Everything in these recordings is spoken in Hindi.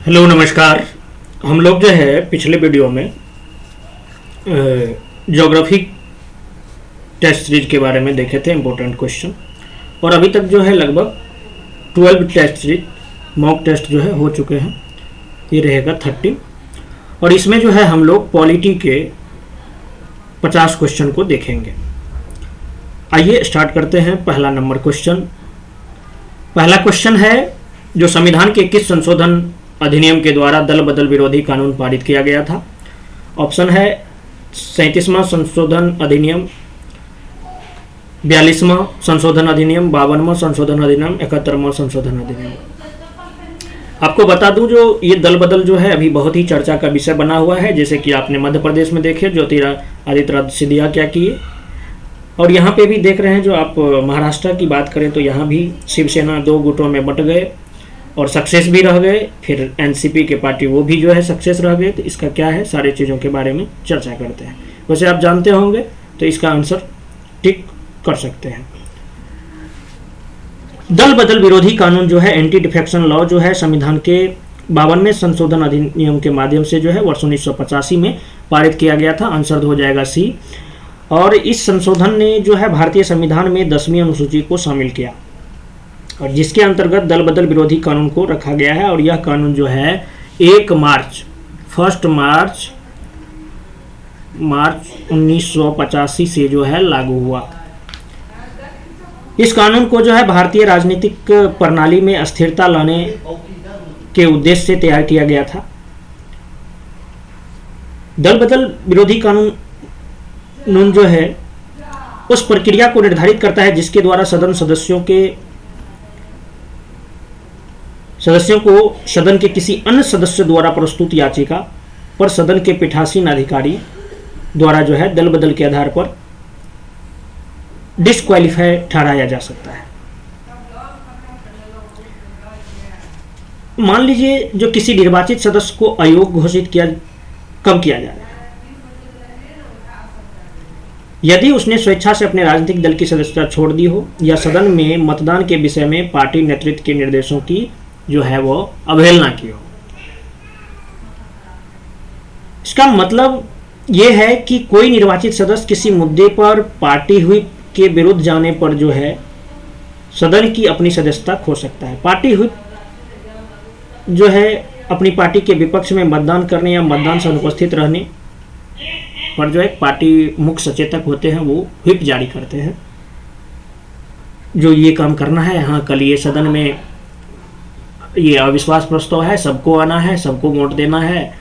हेलो नमस्कार। हम लोग जो है पिछले वीडियो में ज्योग्राफी टेस्ट सीरीज के बारे में देखे थे इम्पोर्टेंट क्वेश्चन, और अभी तक जो है लगभग 12 टेस्ट सीरीज मॉक टेस्ट जो है हो चुके हैं। ये रहेगा 30, और इसमें जो है हम लोग पॉलिटी के 50 क्वेश्चन को देखेंगे। आइए स्टार्ट करते हैं। पहला नंबर क्वेश्चन। पहला क्वेश्चन है, जो संविधान के किस संशोधन अधिनियम के द्वारा दल बदल विरोधी कानून पारित किया गया था? ऑप्शन है 37वां संशोधन अधिनियम, 42वां संशोधन अधिनियम, 52वां संशोधन अधिनियम, 71वां संशोधन अधिनियम। आपको बता दूं, जो ये दल बदल जो है अभी बहुत ही चर्चा का विषय बना हुआ है। जैसे कि आपने मध्य प्रदेश में देखे ज्योतिरादित्य सिंधिया क्या किए, और यहाँ पे भी देख रहे हैं। जो आप महाराष्ट्र की बात करें तो यहाँ भी शिवसेना 2 गुटों में बट गए और सक्सेस भी रह गए। फिर एनसीपी के पार्टी वो भी जो है सक्सेस रह गए। तो इसका क्या है, सारी चीज़ों के बारे में चर्चा करते हैं। वैसे आप जानते होंगे तो इसका आंसर टिक कर सकते हैं। दल बदल विरोधी कानून जो है, एंटी डिफेक्शन लॉ जो है, संविधान के 52वें संशोधन अधिनियम के माध्यम से जो है वर्ष 1985 में पारित किया गया था। आंसर हो जाएगा सी। और इस संशोधन ने जो है भारतीय संविधान में 10वीं अनुसूची को शामिल किया, और जिसके अंतर्गत दल बदल विरोधी कानून को रखा गया है। और यह कानून जो है 1 मार्च 1985 से जो है लागू हुआ। इस कानून को जो है भारतीय राजनीतिक प्रणाली में स्थिरता लाने के उद्देश्य से तैयार किया गया था। दल बदल विरोधी कानून जो है उस प्रक्रिया को निर्धारित करता है जिसके द्वारा सदस्यों को सदन के किसी अन्य सदस्य द्वारा प्रस्तुत याचिका पर सदन के पीठासीन अधिकारी द्वारा जो है दल बदल के आधार पर डिस्क्वालीफाई ठहराया जा सकता है। मान लीजिए, जो किसी निर्वाचित सदस्य को अयोग्य घोषित कब किया जाए? यदि उसने स्वेच्छा से अपने राजनीतिक दल की सदस्यता छोड़ दी हो, या सदन में मतदान के विषय में पार्टी नेतृत्व के निर्देशों की जो है वो अवहेलना की हो। इसका मतलब यह है कि कोई निर्वाचित सदस्य किसी मुद्दे पर पार्टी हुई के विरुद्ध जाने पर जो है सदन की अपनी सदस्यता खो सकता है। पार्टी हुई जो है अपनी पार्टी के विपक्ष में मतदान करने या मतदान से अनुपस्थित रहने पर जो है पार्टी मुख्य सचेतक होते हैं, वो व्हिप जारी करते हैं, जो ये काम करना है। हाँ, कल ये सदन में ये अविश्वास प्रस्ताव है, सबको आना है, सबको वोट देना है।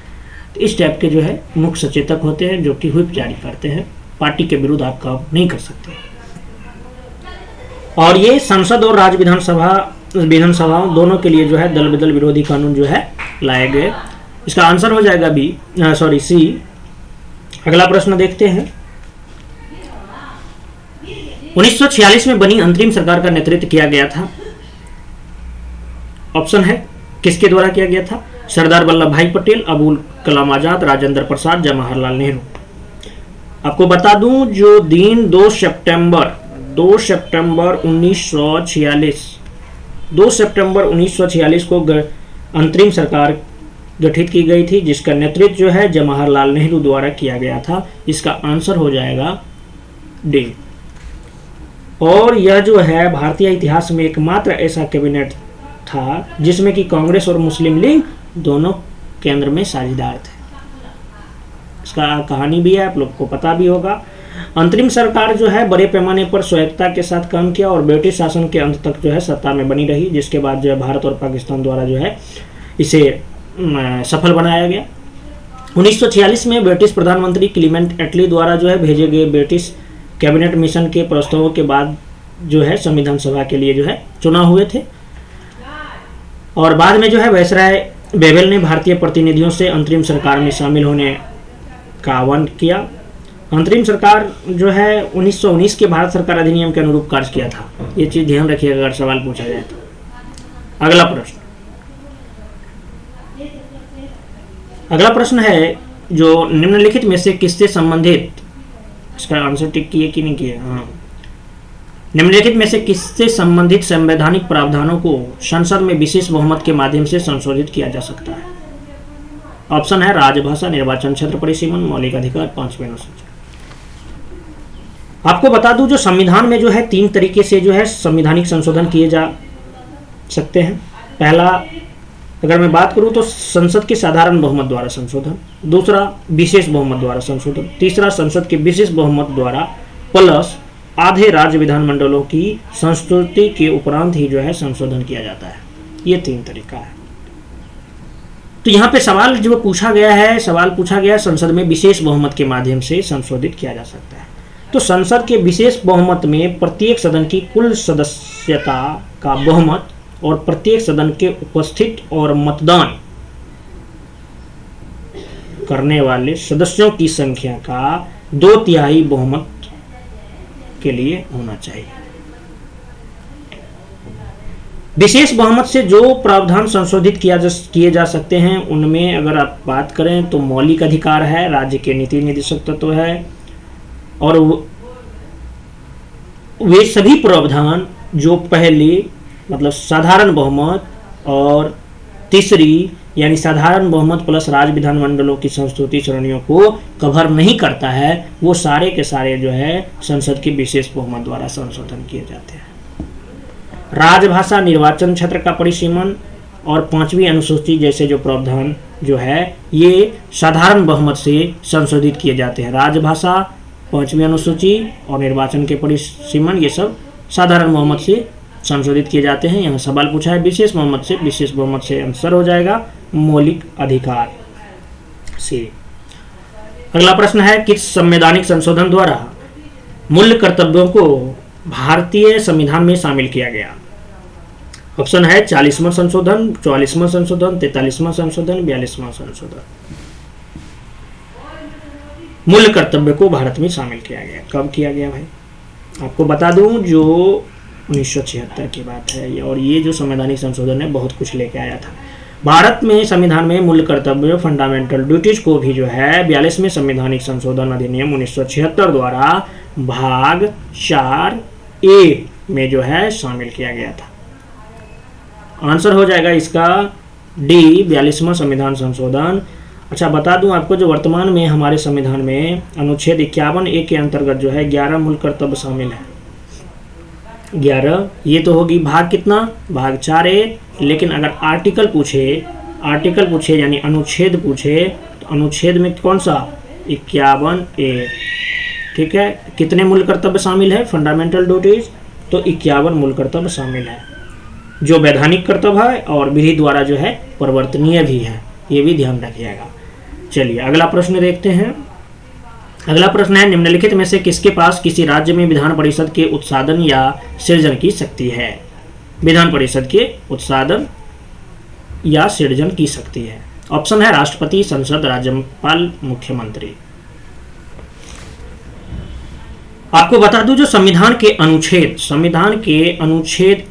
तो इस टाइप के जो है मुख्य सचेतक होते हैं, जो कि व्हिप जारी करते हैं। पार्टी के विरुद्ध आप काम नहीं कर सकते। और ये संसद और राज्य विधानसभा दोनों के लिए जो है दल बदल विरोधी कानून जो है लाए गए। इसका आंसर हो जाएगा सी। अगला प्रश्न देखते हैं। 1946 में बनी अंतरिम सरकार का नेतृत्व किया गया था। ऑप्शन है, किसके द्वारा किया गया था? सरदार वल्लभ भाई पटेल, अबुल कलाम आजाद, राजेंद्र प्रसाद, जवाहरलाल नेहरू। आपको बता दूं, जो दिन 2 सितंबर 1946 को अंतरिम सरकार गठित की गई थी, जिसका नेतृत्व जो है जवाहरलाल नेहरू द्वारा किया गया था। इसका आंसर हो जाएगा डी। और यह जो है भारतीय इतिहास में एकमात्र ऐसा कैबिनेट था जिसमें कि कांग्रेस और मुस्लिम लीग दोनों केंद्र में साझेदार थे। इसका कहानी भी है, आप लोग को पता भी होगा। अंतरिम सरकार जो है बड़े पैमाने पर स्वायत्तता के साथ काम किया और ब्रिटिश शासन के अंत तक जो है सत्ता में बनी रही, जिसके बाद जो है भारत और पाकिस्तान द्वारा जो है इसे सफल बनाया गया। 1946 में ब्रिटिश प्रधानमंत्री क्लीमेंट एटली द्वारा जो है भेजे गए ब्रिटिश कैबिनेट मिशन के प्रस्तावों के बाद जो है संविधान सभा के लिए जो है चुनाव हुए थे। और बाद में जो है वायसराय बेवेल ने भारतीय प्रतिनिधियों से अंतरिम सरकार में शामिल होने का आह्वान किया। अंतरिम सरकार जो है 1919 के भारत सरकार अधिनियम के अनुरूप कार्य किया था। ये चीज ध्यान रखिएगा अगर सवाल पूछा जाए तो। अगला प्रश्न है, जो निम्नलिखित में से किससे संबंधित? इसका आंसर टिक किए कि नहीं किए? हाँ, निम्नलिखित में से किससे संबंधित संवैधानिक प्रावधानों को संसद में विशेष बहुमत के माध्यम से संशोधित किया जा सकता है? ऑप्शन है राजभाषा, निर्वाचन क्षेत्र परिसीमन, मौलिक अधिकार, 5वीं अनुसूची। आपको बता दूं जो संविधान में जो है 3 तरीके से जो है संवैधानिक संशोधन किए जा सकते हैं। पहला अगर मैं बात करूं तो संसद के साधारण बहुमत द्वारा संशोधन, दूसरा विशेष बहुमत द्वारा संशोधन, तीसरा संसद के विशेष बहुमत द्वारा प्लस आधे राज्य विधानमंडलों की संस्तुति के उपरांत ही जो है संशोधन किया जाता है। ये 3 तरीका है। तो यहाँ पे सवाल जो पूछा गया है संसद में विशेष बहुमत के माध्यम से संशोधित किया जा सकता है। तो संसद के विशेष बहुमत में प्रत्येक सदन की कुल सदस्यता का बहुमत और प्रत्येक सदन के उपस्थित और मतदान करने वाले सदस्यों की संख्या का 2/3 बहुमत के लिए होना चाहिए। विशेष बहुमत से जो प्रावधान संशोधित किए जा सकते हैं उनमें अगर आप बात करें तो मौलिक अधिकार है, राज्य के नीति निर्देशक तत्व है, और वे सभी प्रावधान जो पहले मतलब साधारण बहुमत और तीसरी यानी साधारण बहुमत प्लस राज्य विधानमंडलों की संस्तुति श्रेणियों को कवर नहीं करता है, वो सारे के सारे जो है संसद की विशेष बहुमत द्वारा संशोधन किए जाते हैं। राजभाषा, निर्वाचन क्षेत्र का परिसीमन और 5वीं अनुसूची जैसे जो प्रावधान जो है ये साधारण बहुमत से संशोधित किए जाते हैं। राजभाषा, 5वीं अनुसूची और निर्वाचन के परिसीमन ये सब साधारण बहुमत से संशोधित किए जाते हैं। यहाँ सवाल पूछा है विशेष बहुमत से आंसर हो जाएगा मौलिक अधिकार से। अगला प्रश्न है किस संवैधानिक संशोधन द्वारा मूल कर्तव्यों को भारतीय संविधान में शामिल किया गया? ऑप्शन है 40वां संशोधन, 44वां संशोधन, 43वां संशोधन, 42वां संशोधन। मूल कर्तव्य को भारत में शामिल किया गया। कब किया गया भाई? आपको बता दूं जो 1976 की बात है, और ये जो संवैधानिक संशोधन है बहुत कुछ लेके आया था। भारत में संविधान में मूल कर्तव्य फंडामेंटल ड्यूटीज को भी जो है 42वें संवैधानिक संशोधन अधिनियम 1976 द्वारा भाग 4A में जो है शामिल किया गया था। आंसर हो जाएगा इसका डी, 42वां संविधान संशोधन। अच्छा बता दूं आपको जो वर्तमान में हमारे संविधान में अनुच्छेद 51A के अंतर्गत जो है 11 मूल कर्तव्य शामिल है। 11 ये तो होगी भाग कितना, भाग 4A। लेकिन अगर आर्टिकल पूछे यानी अनुच्छेद पूछे तो अनुच्छेद में कौन सा, 51A। ठीक है, कितने मूल कर्तव्य शामिल है फंडामेंटल ड्यूटीज? तो 51 मूल कर्तव्य शामिल है जो वैधानिक कर्तव्य है और विधि द्वारा जो है परिवर्तनीय भी है, ये भी ध्यान रखिएगा। चलिए अगला प्रश्न देखते हैं। अगला प्रश्न है निम्नलिखित में से किसके पास किसी राज्य में विधान परिषद के उत्सादन या सृजन की शक्ति है? विधान परिषद के उत्सादन या सृजन की शक्ति है। ऑप्शन है राष्ट्रपति, संसद, राज्यपाल, मुख्यमंत्री। आपको बता दूं जो संविधान के अनुच्छेद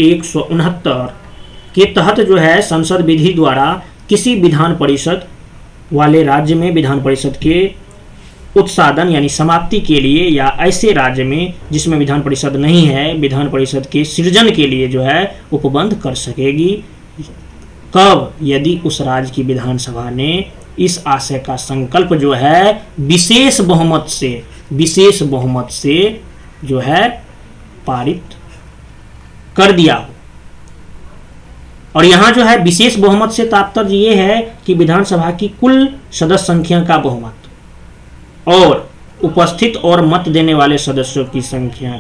169 के तहत जो है संसद विधि द्वारा किसी विधान परिषद वाले राज्य में विधान परिषद के उत्सादन यानी समाप्ति के लिए या ऐसे राज्य में जिसमें विधान परिषद नहीं है विधान परिषद के सृजन के लिए जो है उपबंध कर सकेगी। कब? यदि उस राज्य की विधानसभा ने इस आशय का संकल्प जो है विशेष बहुमत से जो है पारित कर दिया हो। और यहां जो है विशेष बहुमत से तात्पर्य ये है कि विधानसभा की कुल सदस्य संख्या का बहुमत और उपस्थित और मत देने वाले सदस्यों की संख्या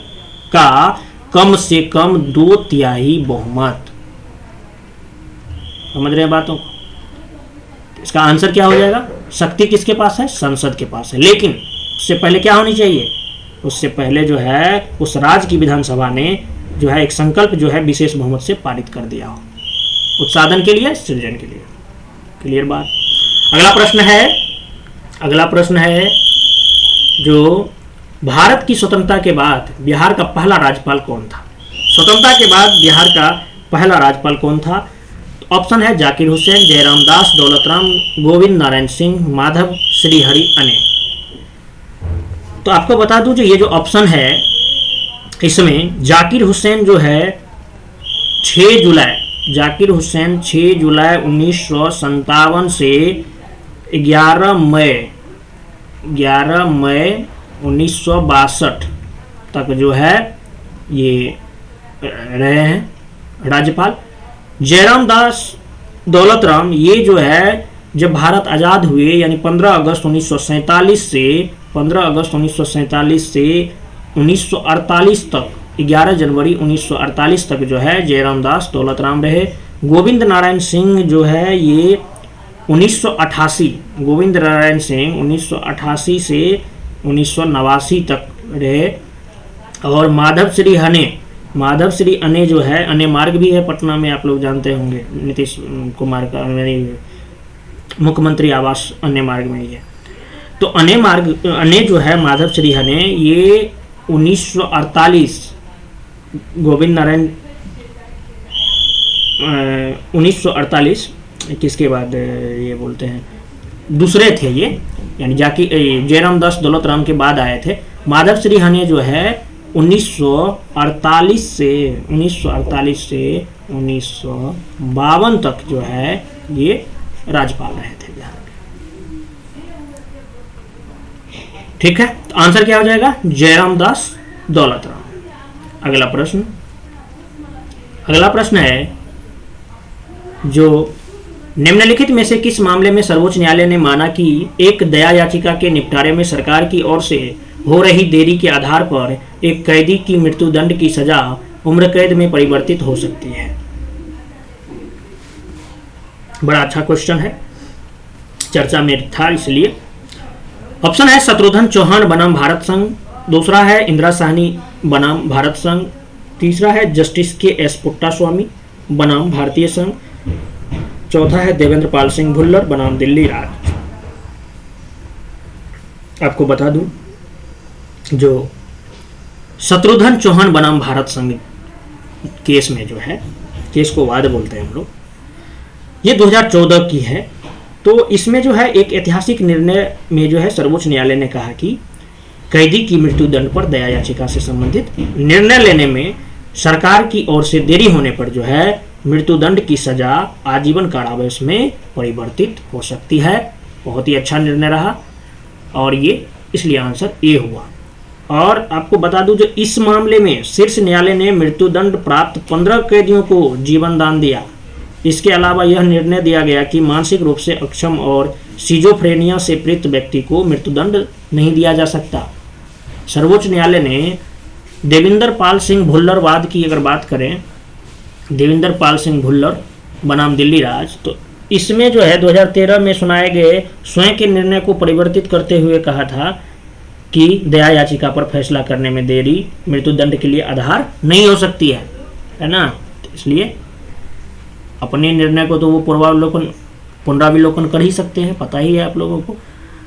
का कम से कम 2/3 बहुमत। समझ रहे हैं बातों को? इसका आंसर क्या हो जाएगा? शक्ति किसके पास है? संसद के पास है। लेकिन उससे पहले क्या होनी चाहिए? उससे पहले जो है उस राज्य की विधानसभा ने जो है एक संकल्प जो है विशेष बहुमत से पारित कर दिया हो, उत्सादन के लिए, सृजन के लिए। क्लियर बात? अगला प्रश्न है जो भारत की स्वतंत्रता के बाद बिहार का पहला राज्यपाल कौन था? स्वतंत्रता के बाद बिहार का पहला राज्यपाल कौन था? ऑप्शन है जाकिर हुसैन, जयराम दास, दौलत राम, गोविंद नारायण सिंह, माधव श्रीहरि अने। तो आपको बता दूं जो ये जो ऑप्शन है इसमें जाकिर हुसैन जो है 6 जुलाई, जाकिर हुसैन 6 जुलाई 1957 से 11 मई 1962 तक जो है ये रहे हैं राज्यपाल। जयराम दास दौलत राम ये जो है जब भारत आज़ाद हुए यानी 15 अगस्त 1947 से 1948 तक 11 जनवरी 1948 तक जो है जयराम दास दौलत राम रहे। गोविंद नारायण सिंह जो है ये 1988, गोविंद नारायण सिंह 1988 से 1989 तक रहे। और माधव श्री अने जो है, अने मार्ग भी है पटना में, आप लोग जानते होंगे, नीतीश कुमार का मुख्यमंत्री आवास अने मार्ग में ही है। तो अने जो है माधव श्री अने ये 1948 गोविंद नारायण 1948 किसके बाद ये बोलते हैं दूसरे थे ये, यानी जयराम दास दौलत राम के बाद आए थे। माधव श्री हने जो है 1948 से 1952 तक जो है ये राज्यपाल रहे थे बिहार के। ठीक है, तो आंसर क्या हो जाएगा? जयराम दास दौलत राम। अगला प्रश्न है जो निम्नलिखित में से किस मामले में सर्वोच्च न्यायालय ने माना कि एक दया याचिका के निपटारे में सरकार की ओर से हो रही देरी के आधार पर एक कैदी की मृत्युदंड की सजा उम्र कैद में परिवर्तित हो सकती है? बड़ा अच्छा क्वेश्चन है, चर्चा में था इसलिए। ऑप्शन है शत्रुघ्न चौहान बनाम भारत संघ, दूसरा है इंदिरा साहनी बनाम भारत संघ, तीसरा है जस्टिस के एस पुट्टास्वामी बनाम भारतीय संघ, चौथा है देवेंद्र पाल सिंह भुल्लर बनाम दिल्ली राज। आपको बता दूं, जो शत्रुघ्न चौहान बनाम भारत संघ केस में जो है, केस को वाद बोलते हैं हम लोग, ये 2014 की है। तो इसमें जो है एक ऐतिहासिक निर्णय में जो है सर्वोच्च न्यायालय ने कहा कि कैदी की मृत्युदंड पर दया याचिका से संबंधित निर्णय लेने में सरकार की ओर से देरी होने पर जो है मृत्युदंड की सजा आजीवन कारावास में परिवर्तित हो सकती है। बहुत ही अच्छा निर्णय रहा और ये इसलिए आंसर ए हुआ। और आपको बता दूं, जो इस मामले में शीर्ष न्यायालय ने मृत्युदंड प्राप्त 15 कैदियों को जीवन दान दिया। इसके अलावा यह निर्णय दिया गया कि मानसिक रूप से अक्षम और सिजोफ्रेनिया से पीड़ित व्यक्ति को मृत्युदंड नहीं दिया जा सकता। सर्वोच्च न्यायालय ने देवेंद्र पाल सिंह भुल्लर वाद की अगर बात करें, देवेंद्र पाल सिंह भुल्लर बनाम दिल्ली राज, तो इसमें जो है 2013 में सुनाए गए स्वयं के निर्णय को परिवर्तित करते हुए कहा था कि दया याचिका पर फैसला करने में देरी मृत्युदंड के लिए आधार नहीं हो सकती है ना। तो इसलिए अपने निर्णय को तो वो पुनरावलोकन कर ही सकते हैं, पता ही है आप लोगों को।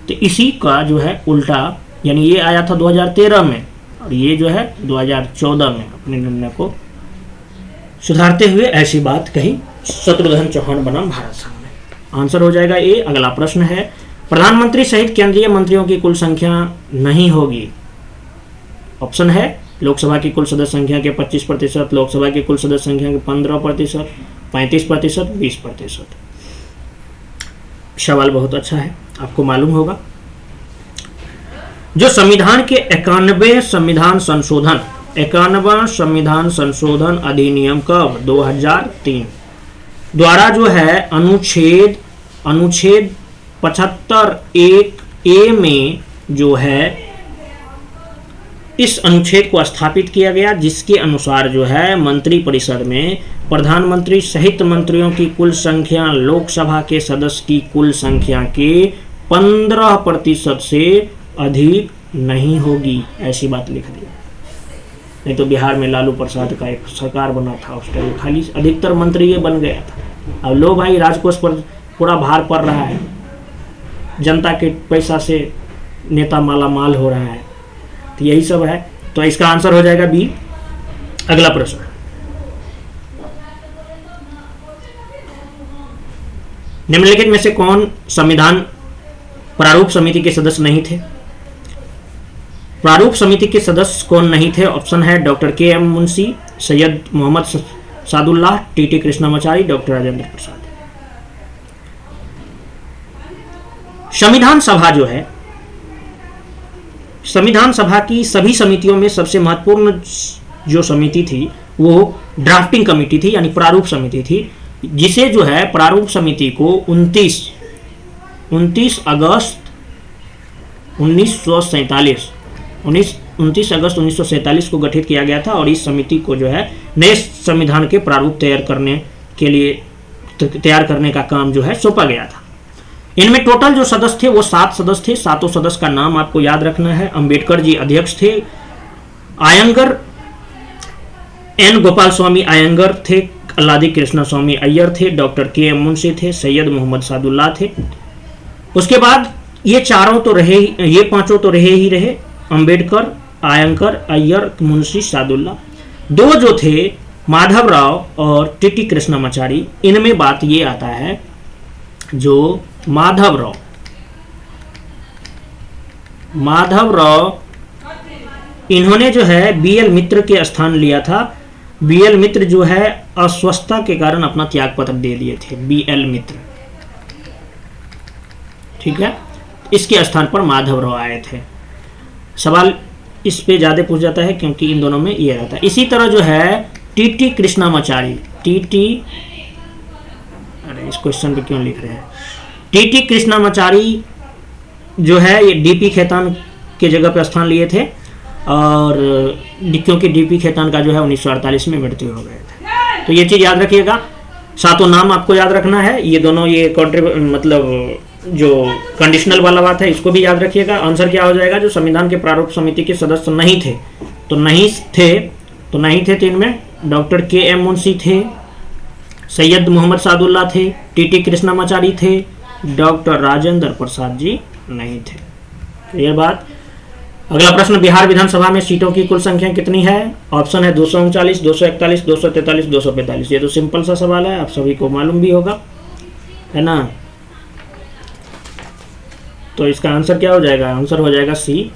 तो इसी का जो है उल्टा, यानी ये आया था 2013 में और ये जो है 2014 में अपने निर्णय को सुधारते हुए ऐसी बात कही शत्रुघ्न चौहान बनाम भारत संघ में। आंसर हो जाएगा ए। अगला प्रश्न है, प्रधानमंत्री सहित केंद्रीय मंत्रियों की कुल संख्या नहीं होगी। ऑप्शन है लोकसभा की कुल सदस्य संख्या के 25%, लोकसभा की कुल सदस्य संख्या के 15%, 35%, 20%। सवाल बहुत अच्छा है, आपको मालूम होगा। जो संविधान के 91 संविधान संशोधन अधिनियम कब 2003 द्वारा जो है अनुच्छेद 75(1)(a) में जो है इस अनुच्छेद को स्थापित किया गया, जिसके अनुसार जो है मंत्रिपरिषद में प्रधानमंत्री सहित मंत्रियों की कुल संख्या लोकसभा के सदस्य की कुल संख्या के 15% से अधिक नहीं होगी, ऐसी बात लिख दी। नहीं तो बिहार में लालू प्रसाद का एक सरकार बना था, उस टाइम खाली अधिकतर मंत्री ये बन गया था। अब लो भाई, राजकोष पर पूरा भार पड़ रहा है, जनता के पैसा से नेता माला माल हो रहा है, तो यही सब है। तो इसका आंसर हो जाएगा बी। अगला प्रश्न, निम्नलिखित में से कौन संविधान प्रारूप समिति के सदस्य नहीं थे? प्रारूप समिति के सदस्य कौन नहीं थे? ऑप्शन है doctor K M Munshi, Syed Mohammad Saadullah, TT Krishnamachari, doctor Rajendra Prasad. संविधान सभा जो है, संविधान सभा की सभी समितियों में सबसे महत्वपूर्ण जो समिति थी वो ड्राफ्टिंग कमेटी थी, यानी प्रारूप समिति थी, जिसे जो है प्रारूप समिति को 29 अगस्त 1947 को गठित किया गया था और इस समिति को जो है नए संविधान के प्रारूप तैयार करने का काम जो है सौंपा गया था। इनमें टोटल जो सदस्य थे वो 7 सदस्य थे। 7 सदस्य का नाम आपको याद रखना है। अंबेडकर जी अध्यक्ष थे, आयंगर एन गोपाल स्वामी आयंगर थे, अल्लादी कृष्णा स्वामी अय्यर थे, डॉक्टर के एम मुंशी थे, सैयद मोहम्मद सादुल्लाह थे। उसके बाद ये पांचों तो रहे ही रहे, अंबेडकर, आयंकर, अय्यर, मुंशी, सादुल्लाह। 2 जो थे माधवराव और टीटी कृष्णामाचारी। इनमें बात ये आता है जो माधवराव इन्होंने जो है बीएल मित्र के स्थान लिया था। बीएल मित्र जो है अस्वस्थता के कारण अपना त्यागपत्र दे दिए थे, बीएल मित्र, ठीक है। इसके स्थान पर माधवराव आए थे। सवाल इस पे ज्यादा पूछ जाता है क्योंकि इन दोनों में ये रहता है। इसी तरह जो है टीटी कृष्णामाचारी, इस क्वेश्चन पे क्यों लिख रहे हैं, टीटी कृष्णामाचारी जो है ये डीपी खेतान के जगह पे स्थान लिए थे और क्योंकि डीपी खेतान का जो है 1948 में मृत्यु हो गए थे। तो ये चीज याद रखिएगा। 7 नाम आपको याद रखना है। ये दोनों ये मतलब जो कंडीशनल वाला बात है इसको भी याद रखिएगा। आंसर क्या हो जाएगा? जो संविधान के प्रारूप समिति के सदस्य नहीं थे तो नहीं थे 3 में डॉक्टर के एम मुंशी थे, सैयद मोहम्मद सादुल्लाह थे, टीटी कृष्णामाचारी थे, डॉक्टर राजेंद्र प्रसाद जी नहीं थे। क्लियर बात। अगला प्रश्न, बिहार विधानसभा में सीटों की कुल संख्या कितनी है? ऑप्शन है 239, 241, 243, 245। ये तो सिंपल सा सवाल है, आप सभी को मालूम भी होगा, है ना। तो इसका आंसर क्या हो जाएगा? आंसर हो जाएगा सी।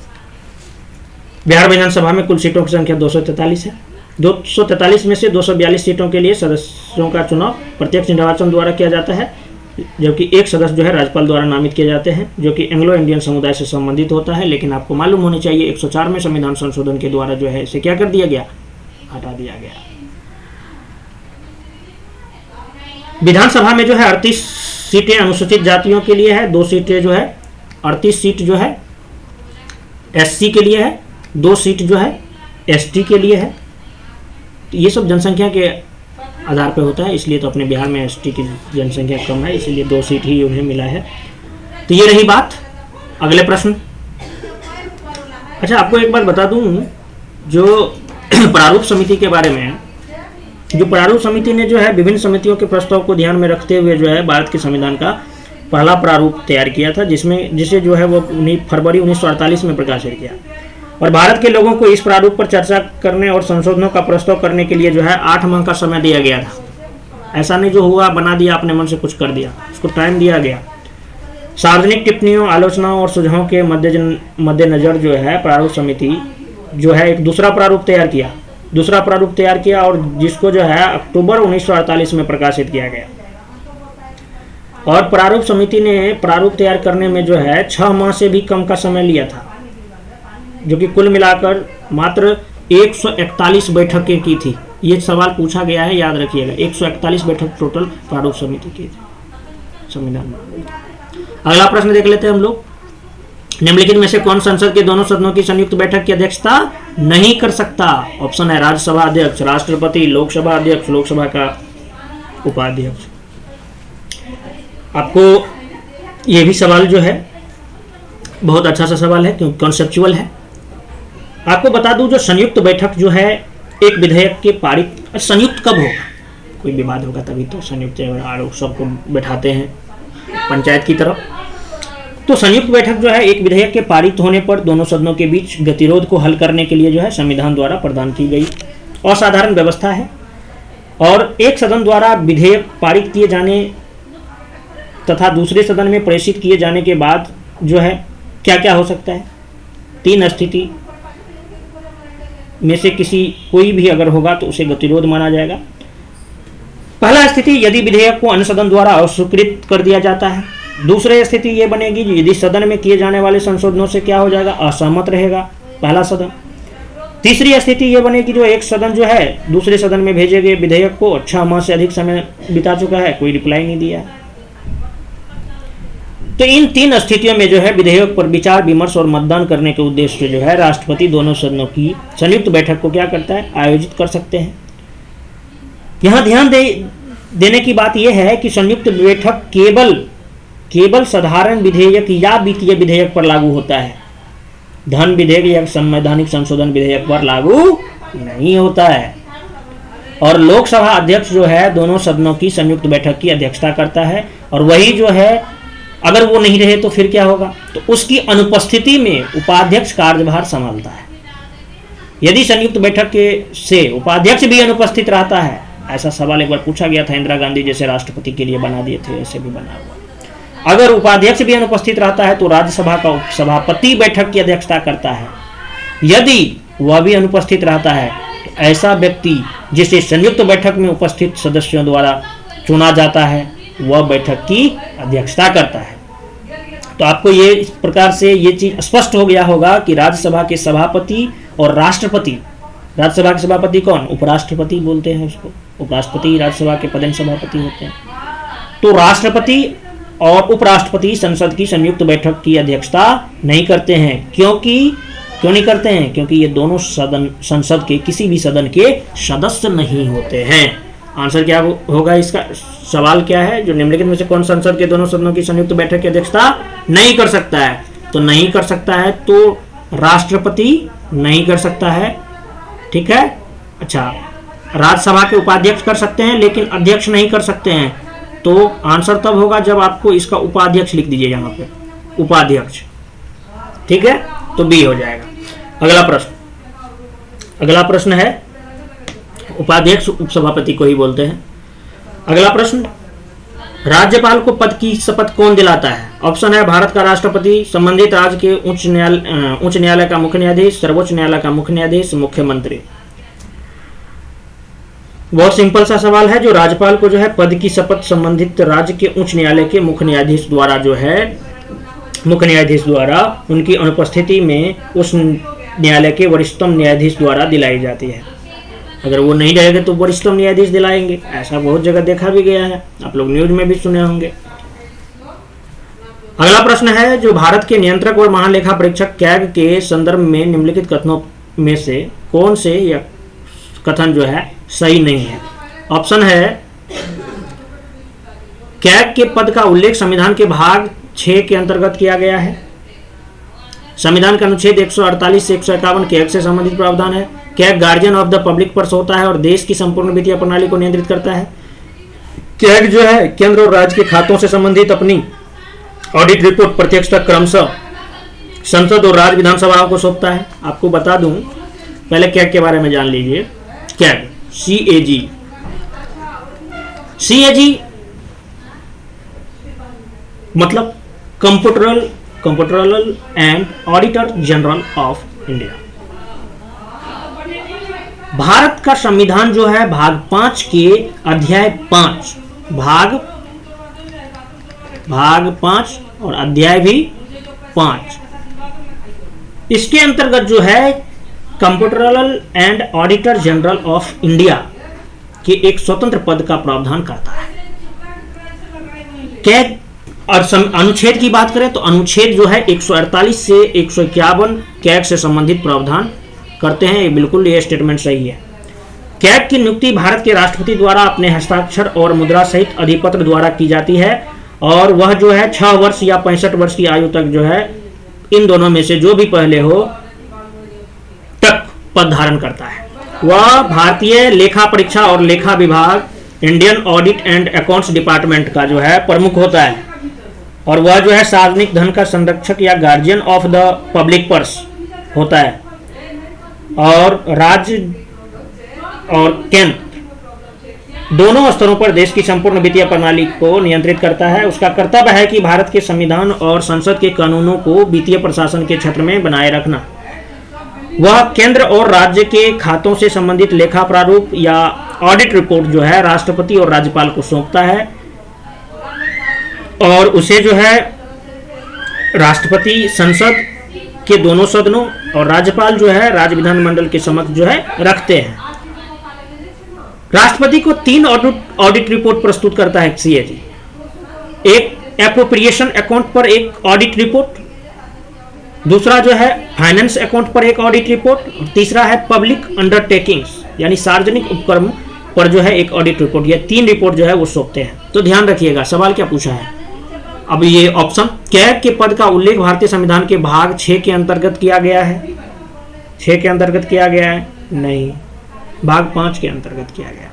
बिहार विधानसभा में कुल सीटों की संख्या 243 है। 243 में से 242 सीटों के लिए सदस्यों का चुनाव प्रत्यक्ष निर्वाचन द्वारा किया जाता है, जबकि एक सदस्य जो है राज्यपाल द्वारा नामित किए जाते हैं, जो कि एंग्लो इंडियन समुदाय से संबंधित होता है। लेकिन आपको मालूम होनी चाहिए 104 में संविधान संशोधन के द्वारा जो है इसे क्या कर दिया गया? हटा दिया गया। विधानसभा में जो है 38 सीटें अनुसूचित जातियों के लिए है, 2 सीटें जो है 38 सीट जो है एससी के लिए है, 2 सीट जो है एसटी के लिए है। तो ये सब जनसंख्या के आधार पे होता है, इसलिए तो अपने बिहार में एसटी की जनसंख्या कम है, इसलिए 2 सीट ही उन्हें मिला है। तो ये रही बात। अगले प्रश्न। अच्छा, आपको एक बात बता दूं, जो प्रारूप समिति के बारे में, जो प्रारूप समिति ने जो है विभिन्न समितियों के प्रस्ताव को ध्यान में रखते हुए जो है भारत के संविधान का पहला प्रारूप तैयार किया था, जिसे जो है वो फरवरी 1948 में प्रकाशित किया। और भारत के लोगों को इस प्रारूप पर चर्चा करने और संशोधनों का प्रस्ताव करने के लिए जो है 8 माह का समय दिया गया था। ऐसा नहीं जो हुआ बना दिया, अपने मन से कुछ कर दिया, उसको टाइम दिया गया। सार्वजनिक टिप्पणियों, आलोचनाओं और सुझावों के मद्देनजर जो है प्रारूप समिति जो है एक दूसरा प्रारूप तैयार किया और जिसको जो है अक्टूबर 1948 में प्रकाशित किया गया। और प्रारूप समिति ने प्रारूप तैयार करने में जो है 6 माह से भी कम का समय लिया था, जो कि कुल मिलाकर मात्र 141 बैठकें की थी। ये सवाल पूछा गया है, याद रखिएगा। 141 बैठक टोटल प्रारूप समिति की थी संविधान में। अगला प्रश्न देख लेते हैं हम लोग। निम्नलिखित में से कौन संसद के दोनों सदनों की संयुक्त बैठक की अध्यक्षता नहीं कर सकता? ऑप्शन है राज्यसभा अध्यक्ष, राष्ट्रपति, लोकसभा अध्यक्ष, लोकसभा का उपाध्यक्ष। आपको ये भी सवाल जो है बहुत अच्छा सा सवाल है क्योंकि कॉन्सेप्चुअल है। आपको बता दूं, जो संयुक्त बैठक जो है एक विधेयक के पारित, संयुक्त कब होगा? कोई विवाद होगा तभी तो संयुक्त आरोप सबको बैठाते हैं पंचायत की तरफ। तो संयुक्त बैठक जो है एक विधेयक के पारित होने पर दोनों सदनों के बीच गतिरोध को हल करने के लिए जो है संविधान द्वारा प्रदान की गई असाधारण व्यवस्था है। और एक सदन द्वारा विधेयक पारित किए जाने तथा दूसरे सदन में प्रेषित किए जाने के बाद जो है क्या क्या हो सकता है? 3 स्थिति में से कोई भी अगर होगा तो उसे गतिरोध माना जाएगा। पहला स्थिति, यदि विधेयक को अन्य सदन द्वारा अस्वीकृत कर दिया जाता है। दूसरी स्थिति ये बनेगी यदि सदन में किए जाने वाले संशोधनों से क्या हो जाएगा, असहमत रहेगा पहला सदन। तीसरी स्थिति ये बनेगी जो एक सदन जो है दूसरे सदन में भेजे गए विधेयक को 6 माह से अधिक समय बिता चुका है, कोई रिप्लाई नहीं दिया है। तो इन 3 स्थितियों में जो है विधेयक पर विचार विमर्श और मतदान करने के उद्देश्य से जो है राष्ट्रपति दोनों सदनों की संयुक्त बैठक को क्या करता है, आयोजित कर सकते हैं। यहाँ ध्यान देने की बात यह है कि संयुक्त बैठक केवल साधारण विधेयक या वित्तीय विधेयक पर लागू होता है, धन विधेयक या संवैधानिक संशोधन विधेयक पर लागू नहीं होता है। और लोकसभा अध्यक्ष जो है दोनों सदनों की संयुक्त बैठक की अध्यक्षता करता है, और वही जो है अगर वो नहीं रहे तो फिर क्या होगा, तो उसकी अनुपस्थिति में उपाध्यक्ष कार्यभार संभालता है। यदि संयुक्त बैठक से उपाध्यक्ष भी अनुपस्थित रहता है, ऐसा सवाल एक बार पूछा गया था, इंदिरा गांधी जैसे राष्ट्रपति के लिए बना दिए थे, ऐसे भी बना हुआ। अगर उपाध्यक्ष भी अनुपस्थित रहता है तो राज्यसभा का उपसभापति बैठक की अध्यक्षता करता है। यदि वह भी अनुपस्थित रहता है तो ऐसा व्यक्ति जिसे संयुक्त बैठक में उपस्थित सदस्यों द्वारा चुना जाता है वह बैठक की अध्यक्षता करता है। तो आपको ये इस प्रकार से ये चीज स्पष्ट हो गया होगा कि राज्यसभा के सभापति और राष्ट्रपति, राज्यसभा के सभापति कौन, उपराष्ट्रपति बोलते हैं उसको, उपराष्ट्रपति राज्यसभा के पदेन सभापति होते हैं। तो राष्ट्रपति और उपराष्ट्रपति संसद की संयुक्त बैठक की अध्यक्षता नहीं करते हैं। क्यों नहीं करते हैं? क्योंकि ये दोनों संसद के किसी भी सदन के सदस्य नहीं होते हैं। आंसर क्या होगा इसका? सवाल क्या है, जो निम्नलिखित में से कौन संसद के दोनों सदनों की संयुक्त बैठक की अध्यक्षता नहीं कर सकता है? तो नहीं कर सकता है तो राष्ट्रपति नहीं कर सकता है, ठीक है। अच्छा, राज्यसभा के उपाध्यक्ष कर सकते हैं लेकिन अध्यक्ष नहीं कर सकते हैं। तो आंसर तब होगा जब आपको इसका उपाध्यक्ष लिख दीजिए यहाँ पे, उपाध्यक्ष, ठीक है, तो बी हो जाएगा। अगला प्रश्न है, उपाध्यक्ष उपसभापति को ही बोलते हैं। अगला प्रश्न, राज्यपाल को पद की शपथ कौन दिलाता है? ऑप्शन है भारत का राष्ट्रपति, संबंधित राज्य के उच्च न्यायालय का मुख्य न्यायाधीश, सर्वोच्च न्यायालय का मुख्य न्यायाधीश, मुख्यमंत्री। बहुत सिंपल सा सवाल है। जो राज्यपाल को जो है पद की शपथ संबंधित राज्य के उच्च न्यायालय के मुख्य न्यायाधीश द्वारा उनकी अनुपस्थिति में उस न्यायालय के वरिष्ठतम न्यायाधीश द्वारा दिलाई जाती है। अगर वो नहीं रहेगा तो वरिष्ठतम न्यायाधीश दिलाएंगे, ऐसा बहुत जगह देखा भी गया है, आप लोग न्यूज में भी सुने होंगे। अगला प्रश्न है, जो भारत के नियंत्रक और महालेखा परीक्षक कैग के संदर्भ में निम्नलिखित कथनों में से कौन से या कथन जो है सही नहीं है? ऑप्शन है, कैग के पद का उल्लेख संविधान के भाग 6 के अंतर्गत किया गया है। संविधान का अनुच्छेद 148 से 151 कैग से संबंधित प्रावधान है। CAG guardian of the public purse होता है और देश की संपूर्ण वित्तीय प्रणाली को नियंत्रित करता है। कैग जो है केंद्र और राज्य के खातों से संबंधित अपनी ऑडिट रिपोर्ट प्रत्यक्षता क्रमशः संसद और राज्य विधानसभाओं को सौंपता है। आपको बता दूं, पहले कैग के बारे में जान लीजिए। कैग CAG मतलब comptroller and auditor general of India. Bharat का संविधान जो है भाग 5 के अध्याय 5 भाग 5 और अध्याय भी 5, इसके अंतर्गत जो है comptroller and auditor general of India के एक स्वतंत्र पद का प्रावधान करता है। कैग और अनुच्छेद की बात करें तो अनुच्छेद जो है 148 से 151 कैग से संबंधित प्रावधान करते हैं। बिल्कुल ये स्टेटमेंट सही है। कैग की नियुक्ति भारत के राष्ट्रपति द्वारा अपने हस्ताक्षर और मुद्रा सहित अधिपत्र द्वारा की जाती है और वह जो है 6 वर्ष या 65 वर्ष की आयु तक जो है इन दोनों में से जो भी पहले हो तक पद धारण करता है। वह भारतीय लेखा परीक्षा और लेखा विभाग, Indian audit and accounts department का जो है प्रमुख होता है और वह जो है सार्वजनिक धन का संरक्षक या guardian of the public purse होता है और राज्य और केंद्र दोनों स्तरों पर देश की संपूर्ण वित्तीय प्रणाली को नियंत्रित करता है। उसका कर्तव्य है कि भारत के संविधान और संसद के कानूनों को वित्तीय प्रशासन के क्षेत्र में बनाए रखना। वह केंद्र और राज्य के खातों से संबंधित लेखा प्रारूप या ऑडिट रिपोर्ट जो है राष्ट्रपति और राज्यपाल को सौंपता है, और उसे जो है राष्ट्रपति संसद के दोनों सदनों और राज्यपाल जो है राज्य विधानमंडल के समक्ष जो है रखते हैं। राष्ट्रपति को 3 ऑडिट रिपोर्ट प्रस्तुत करता है सीएजी। एक एप्रोप्रिएशन अकाउंट पर एक ऑडिट रिपोर्ट, दूसरा जो है फाइनेंस अकाउंट पर एक ऑडिट रिपोर्ट, और तीसरा है पब्लिक अंडरटेकिंग्स यानी सार्वजनिक उपक्रम पर जो है एक ऑडिट रिपोर्ट। ये 3 रिपोर्ट जो है वो सौंपते हैं। तो ध्यान रखिएगा सवाल क्या पूछा है। अब ये ऑप्शन, कैग के पद का उल्लेख भारतीय संविधान के भाग 6 के अंतर्गत किया गया है? 6 के अंतर्गत किया गया है? नहीं, भाग 5 के अंतर्गत किया गया।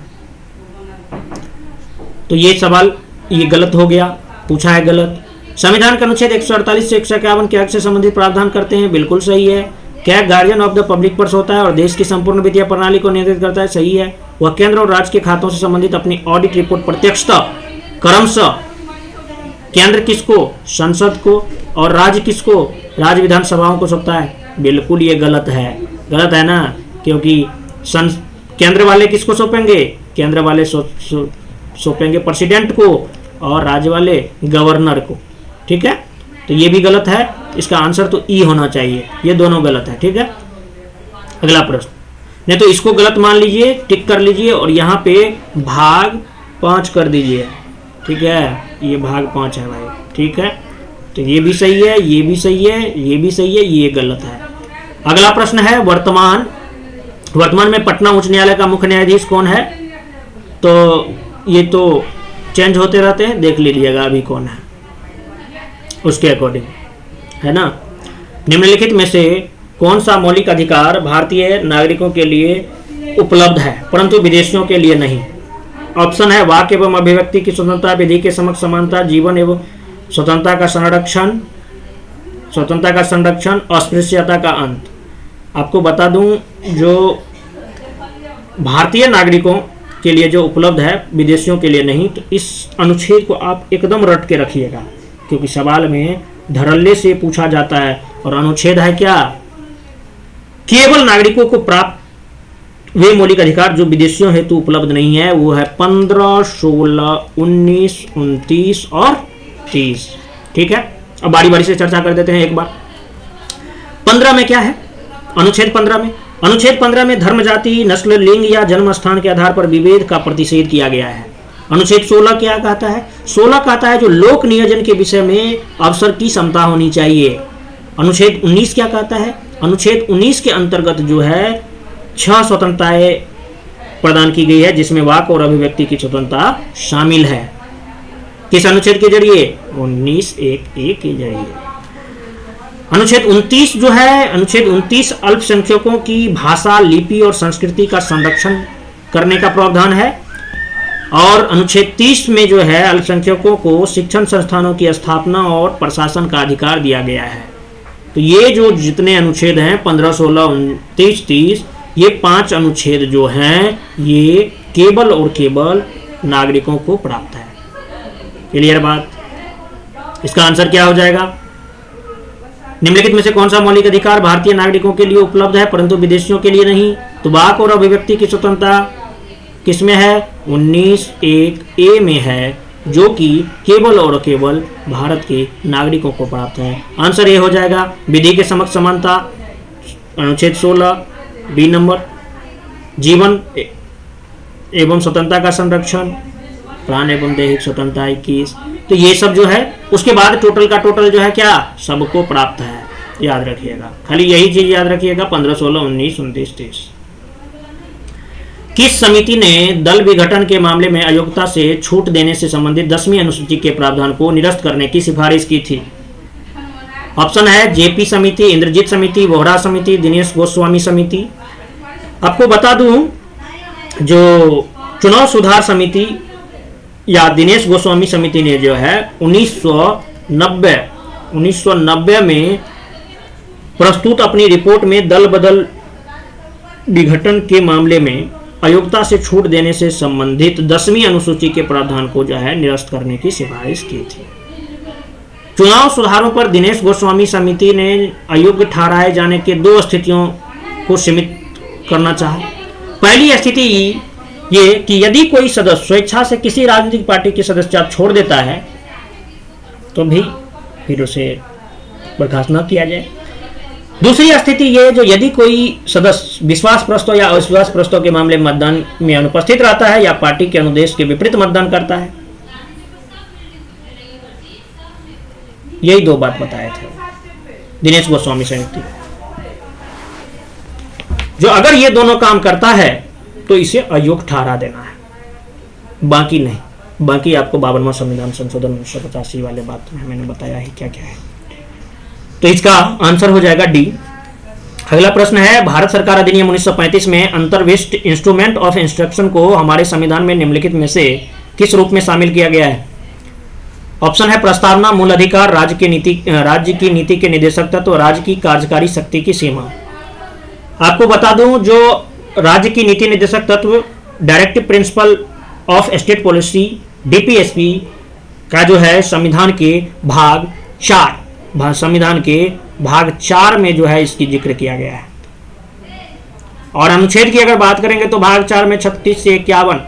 तो ये सवाल ये गलत हो गया, पूछा है गलत। संविधान का अनुच्छेद 148 से 151 कैग से संबंधित प्रावधान करते हैं, बिल्कुल सही है। CAG guardian of the public purse होता है और देश की संपूर्ण वित्तीय प्रणाली को नियंत्रित करता है, सही है। वह केंद्र और राज्य के खातों से संबंधित अपनी ऑडिट रिपोर्ट प्रत्यक्षतः क्रमशः केंद्र किसको? संसद को, और राज्य किसको? राज्य विधानसभाओं को सौंपता है। बिल्कुल ये गलत है, गलत है ना, क्योंकि केंद्र वाले किसको सौंपेंगे? केंद्र वाले सौंपेंगे प्रेसिडेंट को और राज्य वाले गवर्नर को, ठीक है। तो ये भी गलत है, इसका आंसर तो ई होना चाहिए, ये दोनों गलत है, ठीक है। अगला प्रश्न, नहीं तो इसको गलत मान लीजिए, टिक कर लीजिए और यहाँ पे भाग 5 कर दीजिए, ठीक है। ये भाग 5 है भाई, ठीक है। तो ये भी सही है, ये भी सही है, ये भी सही है, ये गलत है। अगला प्रश्न है, वर्तमान में पटना उच्च न्यायालय का मुख्य न्यायाधीश कौन है? तो ये तो चेंज होते रहते हैं, देख लीजिएगा अभी कौन है उसके अकॉर्डिंग, है ना। निम्नलिखित में से कौन सा मौलिक अधिकार भारतीय नागरिकों के लिए उपलब्ध है परंतु विदेशियों के लिए नहीं? ऑप्शन है वाक एवं अभिव्यक्ति की स्वतंत्रता, विधि के समक्ष समानता, जीवन एवं स्वतंत्रता का संरक्षण, अस्पृश्यता का अंत। आपको बता दूं, जो भारतीय नागरिकों के लिए जो उपलब्ध है विदेशियों के लिए नहीं, तो इस अनुच्छेद को आप एकदम रट के रखिएगा, क्योंकि सवाल में धड़ल्ले से पूछा जाता है। और अनुच्छेद है क्या? केवल नागरिकों को प्राप्त वे मौलिक अधिकार जो विदेशियों हेतु उपलब्ध नहीं है, वो है 15, 16, 19, 29 और 30, ठीक है। अब बारी बारी से चर्चा कर देते हैं एक बार। 15 में क्या है? अनुच्छेद 15 में धर्म, जाति, नस्ल, लिंग या जन्म स्थान के आधार पर विभेद का प्रतिषेध किया गया है। अनुच्छेद 16 क्या कहता है? 16 कहता है जो लोक नियोजन के विषय में अवसर की समता होनी चाहिए। अनुच्छेद 19 क्या कहता है? अनुच्छेद 19 के अंतर्गत जो है 6 स्वतंत्रताएं प्रदान की गई है, जिसमें वाक और अभिव्यक्ति की स्वतंत्रता शामिल है। किस अनुच्छेद के जरिए? 19(1)(a) के जरिए। अनुच्छेद 29 जो है, अनुच्छेद 29 अल्पसंख्यकों की भाषा, लिपि और संस्कृति का संरक्षण करने का प्रावधान है। और अनुच्छेद 30 में जो है अल्पसंख्यकों को शिक्षण संस्थानों की स्थापना और प्रशासन का अधिकार दिया गया है। तो ये जो जितने अनुच्छेद हैं 15, 16, 29, 30, ये 5 अनुच्छेद जो हैं ये केवल और केवल नागरिकों को प्राप्त है। क्लियर बात? इसका आंसर क्या हो जाएगा? निम्नलिखित में से कौन सा मौलिक अधिकार भारतीय नागरिकों के लिए उपलब्ध है परंतु विदेशियों के लिए नहीं? तो वाक और अभिव्यक्ति की स्वतंत्रता किसमें है? 19(1)(a) में है, जो कि केवल और केवल भारत के नागरिकों को प्राप्त है। आंसर ये हो जाएगा विधि के समक्ष समानता, अनुच्छेद 16 बी नंबर, जीवन एवं स्वतंत्रता का संरक्षण, प्राण एवं दैहिक स्वतंत्रता 21। तो ये सब जो है उसके बाद टोटल का टोटल जो है क्या सबको प्राप्त है, याद रखिएगा। खाली यही चीज याद रखिएगा 15, 16, 19, 29, 30। किस समिति ने दल विघटन के मामले में अयोग्यता से छूट देने से संबंधित 10वीं अनुसूची के प्रावधान को निरस्त करने की सिफारिश की थी? ऑप्शन है जेपी समिति, इंद्रजीत समिति, वोहरा समिति, दिनेश गोस्वामी समिति। आपको बता दूं, जो चुनाव सुधार समिति या दिनेश गोस्वामी समिति ने जो है 1990 में प्रस्तुत अपनी रिपोर्ट में दल बदल विघटन के मामले में अयोग्यता से छूट देने से संबंधित 10वीं अनुसूची के प्रावधान को जो है निरस्त करने की सिफारिश की थी। चुनाव सुधारों पर दिनेश गोस्वामी समिति ने अयोग्य ठहराए जाने के 2 स्थितियों को सीमित करना चाहा। पहली स्थिति ये कि यदि कोई सदस्य स्वेच्छा से किसी राजनीतिक पार्टी की सदस्यता छोड़ देता है तो भी फिर उसे बर्खास्त न किया जाए। दूसरी स्थिति ये जो यदि कोई सदस्य विश्वास प्रस्तों या अविश्वास प्रस्तों के मामले में मतदान में अनुपस्थित रहता है या पार्टी के अनुदेश के विपरीत मतदान करता है। यही दो बात बताए थे दिनेश गोस्वामी संयुक्ति। जो अगर ये दोनों काम करता है तो इसे अयोग्य ठहरा देना है, बाकी नहीं। बाकी आपको 52वां संविधान संशोधन 1985 वाले बात में मैंने बताया ही क्या क्या है। तो इसका आंसर हो जाएगा डी। अगला प्रश्न है, भारत सरकार अधिनियम 1935 में अंतर्विष्ट इंस्ट्रूमेंट ऑफ इंस्ट्रक्शन को हमारे संविधान में निम्नलिखित में से किस रूप में शामिल किया गया है? ऑप्शन है प्रस्तावना, मूल अधिकार, राज्य की नीति के निदेशक तत्व, राज्य की कार्यकारी शक्ति की सीमा। आपको बता दूं, जो राज्य की नीति निर्देशक तत्व directive principle of state policy DPSP का जो है संविधान के भाग 4 में जो है इसकी जिक्र किया गया है। और अनुच्छेद की अगर बात करेंगे तो भाग 4 में 36 से 51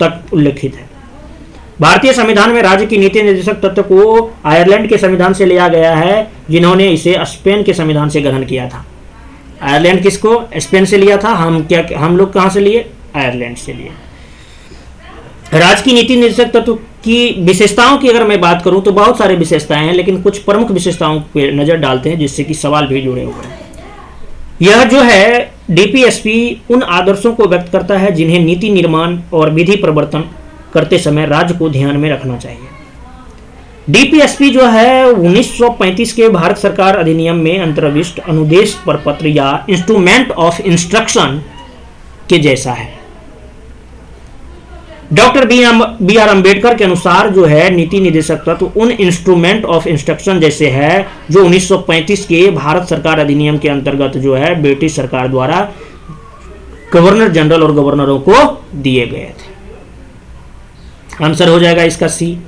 तक उल्लेखित है। भारतीय संविधान में राज्य की नीति निर्देशक तत्व को आयरलैंड के संविधान से लिया गया है, जिन्होंने इसे स्पेन के संविधान से ग्रहण किया था। आयरलैंड किसको? स्पेन से लिया था। हम लोग कहां से लिए? आयरलैंड से लिए। राज्य की नीति निर्देशक तत्व की विशेषताओं की अगर मैं बात करूं तो बहुत सारे विशेषताएं हैं, लेकिन कुछ प्रमुख विशेषताओं पर नजर डालते हैं जिससे कि सवाल भी जुड़े हुए हैं। यह जो है डीपीएसपी उन आदर्शों को व्यक्त करता है जिन्हें नीति निर्माण और विधि प्रवर्तन करते समय राज्य को ध्यान में रखना चाहिए। डीपीएसपी जो है 1935 के भारत सरकार अधिनियम में अंतर्विष्ट अनुदेश प्रपत्र या इंस्ट्रूमेंट ऑफ इंस्ट्रक्शन के जैसा है। डॉक्टर बी आर अम्बेडकर के अनुसार जो है नीति निर्देशक तत्व उन इंस्ट्रूमेंट ऑफ इंस्ट्रक्शन जैसे है जो 1935 के भारत सरकार अधिनियम के अंतर्गत जो है ब्रिटिश सरकार द्वारा गवर्नर जनरल और गवर्नरों को दिए गए थे। आंसर हो जाएगा इसका सी।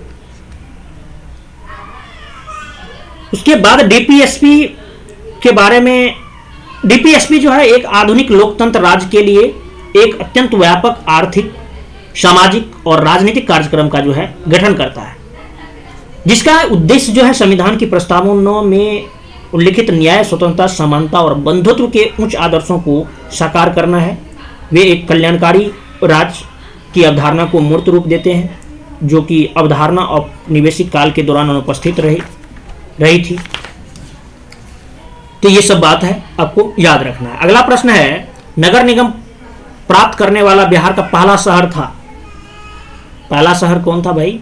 उसके बाद डीपीएसपी के बारे में, डीपीएसपी जो है एक आधुनिक लोकतंत्र राज्य के लिए एक अत्यंत व्यापक आर्थिक, सामाजिक और राजनीतिक कार्यक्रम का जो है गठन करता है, जिसका उद्देश्य जो है संविधान की प्रस्तावनाओं में उल्लिखित न्याय, स्वतंत्रता, समानता और बंधुत्व के उच्च आदर्शों को साकार करना है। वे एक कल्याणकारी राज्य की अवधारणा को मूर्त रूप देते हैं, जो कि अवधारणा औपनिवेशिक काल के दौरान अनुपस्थित रही थी। तो ये सब बात है, आपको याद रखना है। अगला प्रश्न है, नगर निगम प्राप्त करने वाला बिहार का पहला शहर था। पहला शहर कौन था भाई?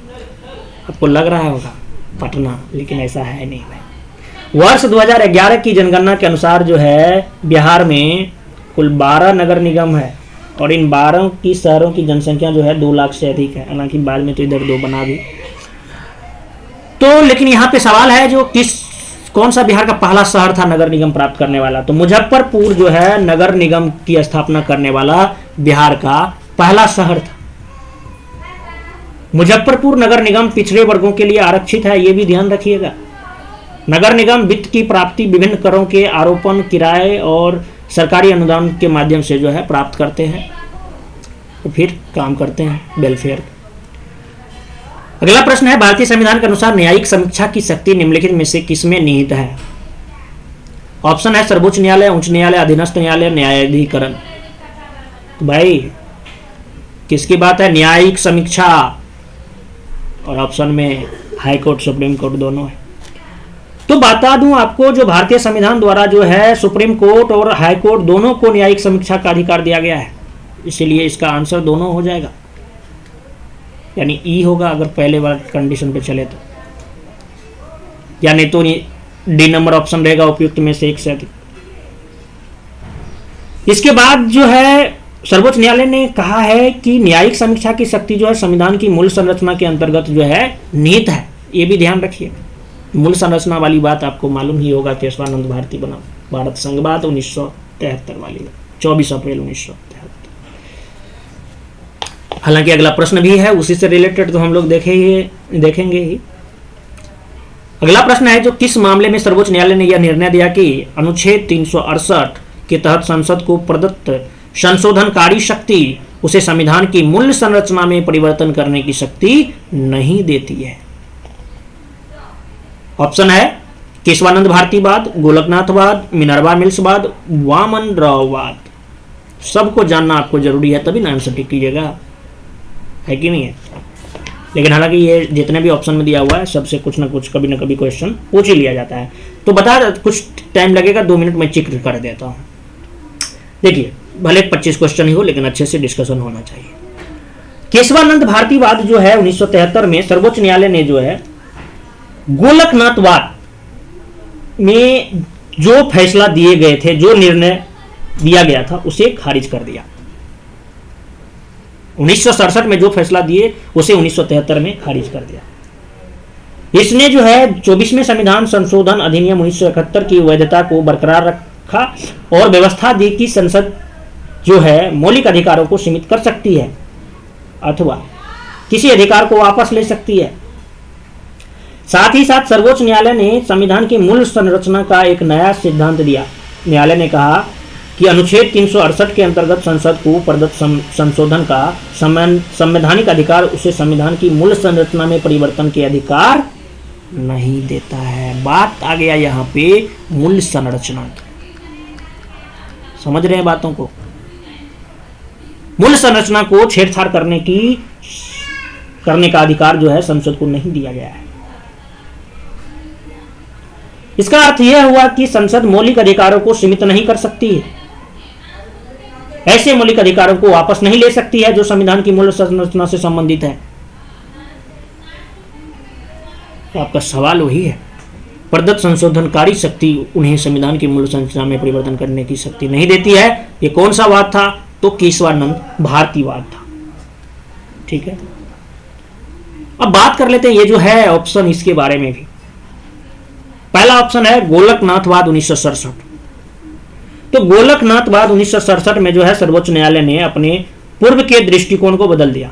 आपको लग रहा होगा पटना, लेकिन ऐसा है नहीं भाई। वर्ष 2011 की जनगणना के अनुसार जो है बिहार में कुल 12 नगर निगम है और इन 12 की शहरों की जनसंख्या जो है 2 लाख से अधिक है। हालांकि बाद में तो इधर 2 बना दी तो, लेकिन यहाँ पे सवाल है जो कौन सा बिहार का पहला शहर था नगर निगम प्राप्त करने वाला? तो मुजफ्फरपुर जो है नगर निगम की स्थापना करने वाला बिहार का पहला शहर था। मुजफ्फरपुर नगर निगम पिछड़े वर्गों के लिए आरक्षित है, यह भी ध्यान रखिएगा। नगर निगम वित्त की प्राप्ति विभिन्न करों के आरोपण, किराए और सरकारी अनुदान के माध्यम से जो है प्राप्त करते हैं, तो फिर काम करते हैं वेलफेयर। अगला प्रश्न है, भारतीय संविधान के अनुसार न्यायिक समीक्षा की शक्ति निम्नलिखित में से किसमें निहित है? ऑप्शन है सर्वोच्च न्यायालय, उच्च न्यायालय, अधीनस्थ न्यायालय, न्यायाधिकरण। तो भाई किसकी बात है? न्यायिक समीक्षा, और ऑप्शन में हाई कोर्ट, सुप्रीम कोर्ट दोनों है। तो बता दूं आपको, जो भारतीय संविधान द्वारा जो है सुप्रीम कोर्ट और हाई कोर्ट दोनों को न्यायिक समीक्षा का अधिकार दिया गया है, इसलिए इसका आंसर दोनों हो जाएगा, यानी ई होगा अगर पहले वाले कंडीशन पे चले तो, या नहीं तो डी नंबर ऑप्शन रहेगा उपयुक्त में से एक से अधिक। इसके बाद जो है सर्वोच्च न्यायालय ने कहा है कि न्यायिक समीक्षा की शक्ति जो है संविधान की मूल संरचना के अंतर्गत जो है निहित है। ये भी ध्यान रखिए, मूल संरचना वाली बात आपको मालूम ही होगा, केशवानंद भारती बना भारत संघवाद 1973 वाली, 24 अप्रैल 1973। हालांकि अगला प्रश्न भी है उसी से रिलेटेड, तो हम लोग देखेंगे ही। अगला प्रश्न है, जो किस मामले में सर्वोच्च न्यायालय ने यह निर्णय दिया कि अनुच्छेद 368 के तहत संसद को प्रदत्त संशोधनकारी शक्ति उसे संविधान की मूल संरचना में परिवर्तन करने की शक्ति नहीं देती है। ऑप्शन है केशवानंद भारतीवाद, गोलकनाथवाद, मिनर्वा मिल्सवाद, वामन राववाद। सबको जानना आपको जरूरी है, तभी ना आंसर टिक कीजिएगा, है कि नहीं है। लेकिन हालांकि ये जितने भी ऑप्शन में दिया हुआ है सबसे कुछ ना कुछ कभी ना कभी क्वेश्चन पूछ ही लिया जाता है। तो बता, कुछ टाइम लगेगा, 2 मिनट में चिक कर देता हूँ। देखिए, भले 25 क्वेश्चन ही हो लेकिन अच्छे से डिस्कशन होना चाहिए। केशवानंद भारतीवाद जो है 1973 में सर्वोच्च न्यायालय ने जो है गोलकनाथवाद में जो फैसला दिए गए थे, जो निर्णय दिया गया था, उसे खारिज कर दिया। 1967 में जो फैसला दिए उसे 1973 में खारिज कर दिया। इसने जो है 24वें संविधान संशोधन अधिनियम 1971 की वैधता को बरकरार रखा और व्यवस्था दी कि संसद जो है मौलिक अधिकारों को सीमित कर सकती है अथवा किसी अधिकार को वापस ले सकती है। साथ ही साथ सर्वोच्च न्यायालय ने संविधान की मूल संरचना का एक नया सिद्धांत दिया। न्यायालय ने कहा कि अनुच्छेद 368 के अंतर्गत संसद को प्रदत्त संशोधन का संवैधानिक अधिकार उसे संविधान की मूल संरचना में परिवर्तन के अधिकार नहीं देता है। बात आ गया यहाँ पे मूल संरचना की, समझ रहे हैं बातों को। मूल संरचना को छेड़छाड़ करने का अधिकार जो है संसद को नहीं दिया गया है। इसका अर्थ यह हुआ कि संसद मौलिक अधिकारों को सीमित नहीं कर सकती है, ऐसे मौलिक अधिकारों को वापस नहीं ले सकती है जो संविधान की मूल संरचना से संबंधित है। तो आपका सवाल वही है, प्रदत्त संशोधनकारी शक्ति उन्हें संविधान की मूल संरचना में परिवर्तन करने की शक्ति नहीं देती है। ये कौन सा वाद था? तो केशवानंद भारतीवाद था। ठीक है, अब बात कर लेते हैं ये जो है ऑप्शन, इसके बारे में भी। पहला ऑप्शन है गोलकनाथवाद 1967। तो गोलकनाथवाद 1967 में जो है सर्वोच्च न्यायालय ने अपने पूर्व के दृष्टिकोण को बदल दिया।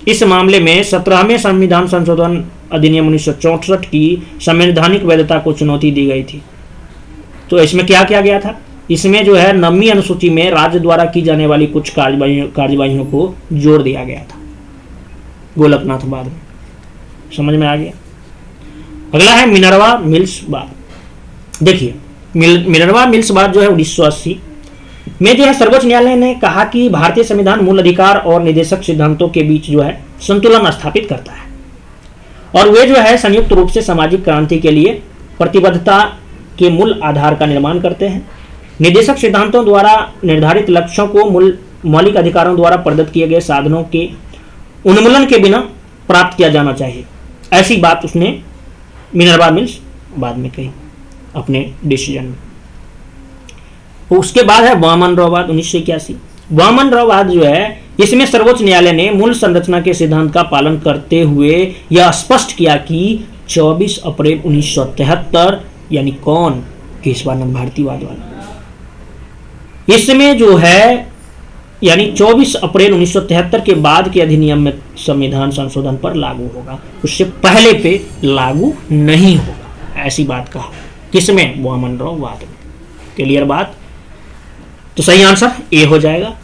इस मामले में 17वें संविधान संशोधन अधिनियम 1964 की संवैधानिक वैधता को चुनौती दी गई थी। तो इसमें क्या किया गया था? इसमें जो है 9वीं अनुसूची में राज्य द्वारा की जाने वाली कुछ कार्यवाहियों को जोड़ दिया गया था गोलकनाथवाद में। समझ में आ गया। अगला है मिनर्वा मिल्सवाद। देखिए, मिनर्वा मिल्सवाद जो है 1980 में जो है सर्वोच्च न्यायालय ने कहा कि भारतीय संविधान मूल अधिकार और निदेशक सिद्धांतों के बीच जो है संतुलन स्थापित करता है और वे जो है संयुक्त रूप से सामाजिक क्रांति के लिए प्रतिबद्धता के मूल आधार का निर्माण करते हैं। निदेशक सिद्धांतों द्वारा निर्धारित लक्ष्यों को मौलिक अधिकारों द्वारा प्रदत्त किए गए साधनों के उन्मूलन के बिना प्राप्त किया जाना चाहिए। ऐसी बात उसने मिनर्वा मिल्स बाद में कही अपने डिसीजन में। उसके बाद है वामन राववाद 1981। वामन राववाद जो है, इसमें सर्वोच्च न्यायालय ने मूल संरचना के सिद्धांत का पालन करते हुए यह स्पष्ट किया कि 24 अप्रैल 1973 यानी कौन? केशवानंद भारतीवाद वाला। इसमें जो है यानी 24 अप्रैल 1973 के बाद के अधिनियम में संविधान संशोधन पर लागू होगा, उससे पहले पे लागू नहीं होगा, ऐसी बात कहा। किसमें? वामन राववाद में। क्लियर बात? तो सही आंसर ए हो जाएगा।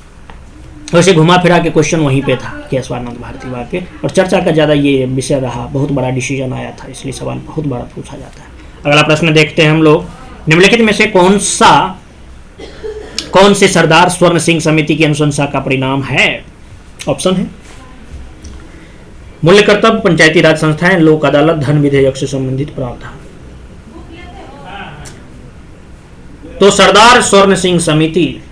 वैसे घुमा फिरा के क्वेश्चन वहीं पे था, केशवानंद भारतीवाद पे, और चर्चा का ज़्यादा ये विषय रहा, बहुत बड़ा डिसीजन आया था, इसलिए सवाल बहुत बड़ा पूछा जाता है। अगला प्रश्न देखते हैं हम लोग। निम्नलिखित में से कौन से सरदार स्वर्ण सिंह समिति की अनुशंसा का परिणाम है? ऑप्शन है मूल्य कर्तव्य, पंचायती राज संस्थाएं, लोक अदालत, धन विधेयक से संबंधित प्रावधान। तो सरदार स्वर्ण सिंह समिति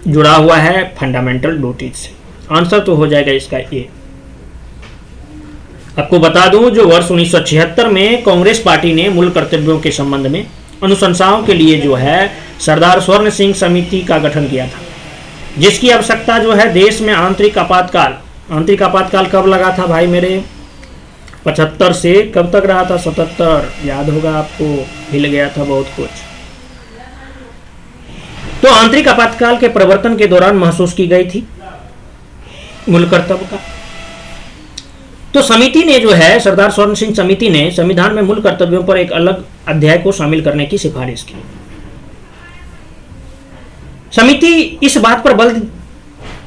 जुड़ा हुआ है फंडामेंटल ड्यूटीज से। आंसर तो हो जाएगा इसका ए। आपको बता दूं, जो वर्ष 1976 में कांग्रेस पार्टी ने मूल कर्तव्यों के संबंध में अनुशंसाओं के लिए जो है सरदार स्वर्ण सिंह समिति का गठन किया था, जिसकी आवश्यकता जो है देश में आंतरिक आपातकाल कब लगा था भाई मेरे? 75 से कब तक रहा था? 77। याद होगा आपको, हिल गया था बहुत कुछ। तो आंतरिक आपातकाल के प्रवर्तन के दौरान महसूस की गई थी मूल कर्तव्य का। तो समिति ने जो है, सरदार स्वर्ण सिंह समिति ने संविधान में मूल कर्तव्यों पर एक अलग अध्याय को शामिल करने की सिफारिश की। समिति इस बात पर बल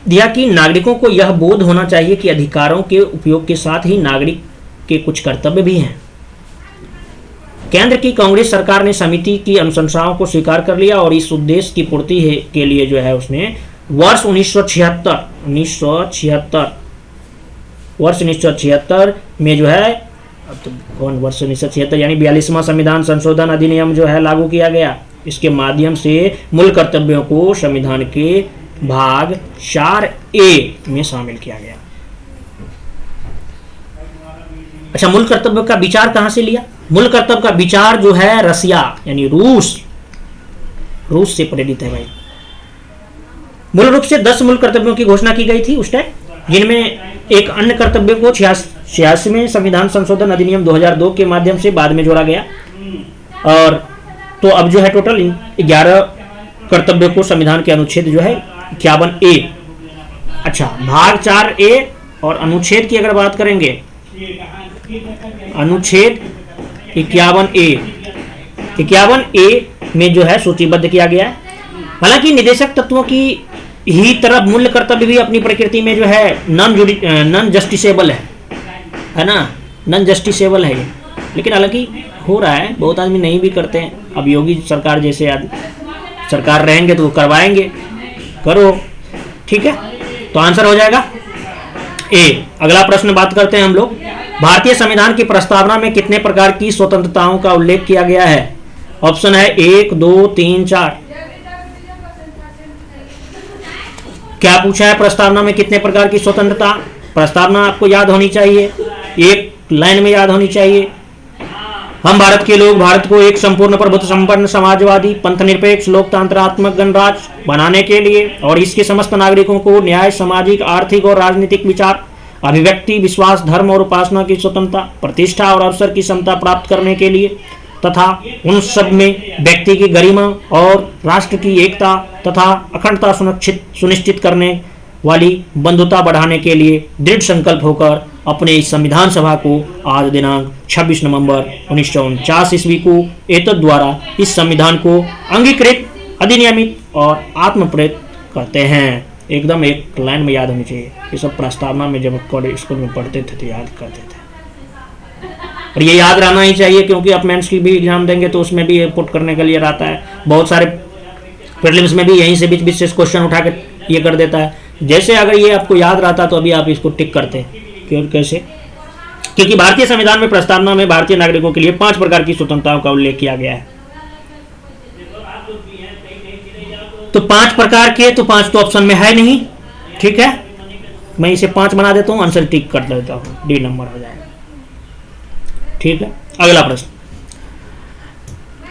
दिया कि नागरिकों को यह बोध होना चाहिए कि अधिकारों के उपयोग के साथ ही नागरिक के कुछ कर्तव्य भी हैं। केंद्र की कांग्रेस सरकार ने समिति की अनुशंसाओं को स्वीकार कर लिया और इस उद्देश्य की पूर्ति के लिए जो है उसने वर्ष 1976 में जो है कौन वर्ष 1976 यानी 42वां संविधान संशोधन अधिनियम जो है लागू किया गया। इसके माध्यम से मूल कर्तव्यों को संविधान के भाग 4A में शामिल किया गया। अच्छा, मूल कर्तव्य का विचार कहां से लिया? मूल कर्तव्य का विचार जो है रसिया यानी रूस से प्रेरित है भाई। मूल रूप से 10 मूल कर्तव्यों की घोषणा की गई थी उस टाइम, जिनमें एक अन्य कर्तव्य को 86वें संविधान संशोधन अधिनियम 2002 के माध्यम से बाद में जोड़ा गया। और तो अब जो है टोटल 11 कर्तव्यों को संविधान के अनुच्छेद जो है 51A, अच्छा भाग 4A और अनुच्छेद की अगर बात करेंगे, अनुच्छेद 51A में जो है सूचीबद्ध किया गया है। हालांकि निदेशक तत्वों की ही तरफ मूल्य कर्तव्य भी अपनी प्रकृति में जो है नॉन जस्टिसेबल है ना, नॉन जस्टिसेबल है ये। लेकिन हालांकि हो रहा है, बहुत आदमी नहीं भी करते हैं। अब योगी सरकार जैसे सरकार रहेंगे तो वो करवाएंगे, करो, ठीक है। तो आंसर हो जाएगा ए। अगला प्रश्न बात करते हैं हम लोग। भारतीय संविधान की प्रस्तावना में कितने प्रकार की स्वतंत्रताओं का उल्लेख किया गया है? ऑप्शन है 1, 2, 3, 4। क्या पूछा है प्रस्तावना में कितने प्रकार की स्वतंत्रता? प्रस्तावना आपको याद होनी चाहिए, एक लाइन में याद होनी चाहिए। हम भारत के लोग भारत को एक संपूर्ण प्रभुत्व संपन्न समाजवादी पंथनिरपेक्ष लोकतंत्रात्मक गणराज्य बनाने के लिए और इसके समस्त नागरिकों को न्याय, सामाजिक, आर्थिक और राजनीतिक विचार, अभिव्यक्ति, विश्वास, धर्म और उपासना की स्वतंत्रता, प्रतिष्ठा और अवसर की समता प्राप्त करने के लिए तथा उन सब में व्यक्ति की गरिमा और राष्ट्र की एकता तथा अखंडता सुनिश्चित करने वाली बंधुता बढ़ाने के लिए दृढ़ संकल्प होकर अपने इस संविधान सभा को आज दिनांक 26 नवंबर 1949 ईस्वी को एतद द्वारा इस संविधान को अंगीकृत, अधिनियमित और आत्मप्रेरित करते हैं। एकदम एक लाइन में याद होनी चाहिए। ये सब प्रस्तावना में जब स्कूल में पढ़ते थे तो याद करते थे, और ये याद रहना ही चाहिए क्योंकि आप मेंस की भी एग्जाम देंगे तो उसमें भी पुट करने के लिए रहता है। बहुत सारे प्रीलिम्स में भी यहीं से बीच बीच से क्वेश्चन उठा के ये कर देता है। जैसे अगर ये आपको याद रहता तो अभी आप इसको टिक करते हैं। क्यों, कैसे? क्योंकि भारतीय संविधान में प्रस्तावना में भारतीय नागरिकों के लिए 5 प्रकार की स्वतंत्रताओं का उल्लेख किया गया है। तो 5 प्रकार के, तो 5 तो ऑप्शन में है नहीं, ठीक है। मैं इसे 5 बना देता हूं, आंसर टिक कर देता हूं, डी नंबर हो जाएगा, ठीक है। अगला प्रश्न,